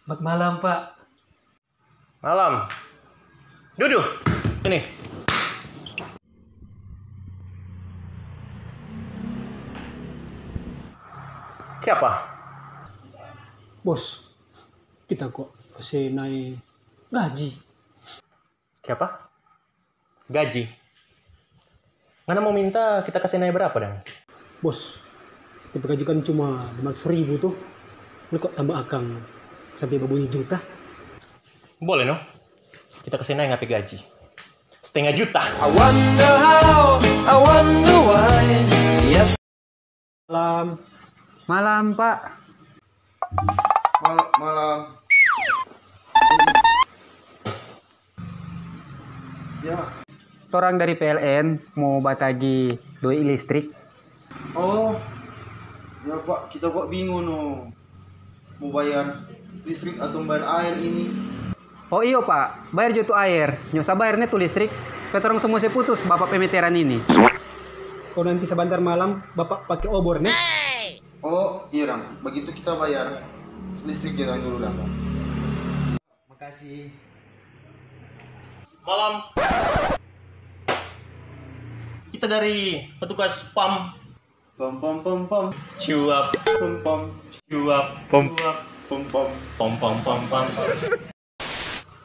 Selamat malam, Pak. Malam. Duduk. Ini. Siapa? Bos, kita kok masih naik gaji. Siapa? Gaji. Mana mau minta kita kasih naik berapa, Dan? Bos, kita gaji kan cuma 500.000 tuh. Lu kok tambah akang sampai berbunyi juta? Boleh, no? Kita kasih naik ngapain gaji. 1,5 juta. I wonder how, I wonder why. Yes. Malam. Malam, Pak. Malam. Ya. Orang dari PLN mau batagi doi listrik. Oh. Ya Pak, kita kok bingung no. Mau bayar listrik atau bayar air ini. Oh iyo Pak, bayar jutu air. Nyosa bayarnya tuh listrik. Petorong semua seputus Bapak pemeteran ini. Kalau nanti sebentar malam Bapak pakai obor nih. Oh iya Ram, begitu kita bayar listrik jalan dulu Ram. Makasih. Malam. Kita dari petugas PAM. Pom. Cuap. Pom. Cuap. Pom. Pom. Pom.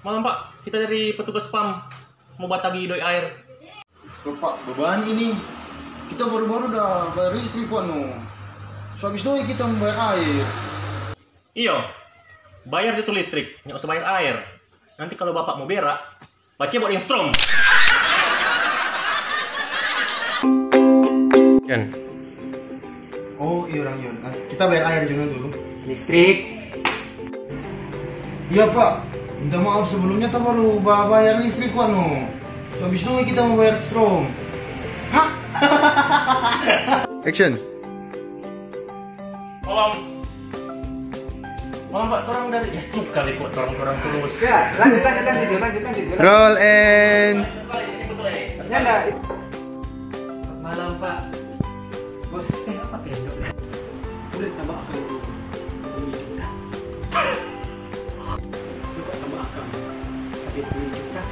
Malam, Pak. Kita dari petugas PAM. Mau batagi doi air. Pak, beban ini. Kita baru-baru udah bayar listrik kok no. So habis itu kita membayar air. Iyo. Bayar itu listrik, nggak usah bayar air. Nanti kalau Bapak mau berak, baca buat yang strong. Jan. Oh iya Ram, kita bayar air juga dulu. Listrik. Iya Pak, minta maaf sebelumnya kita baru bayar listrik kok no. So habis itu kita mau bayar strom. Hah? Action. Malam Pak, orang dari cuk kali kok orang terus. Ya, lanjut. Roll and Nyanda. Malam, Pak. Bos, apa pendok? Udah tambah akang berbunyi juta. Lu kok tambah akang sampai berbunyi juta?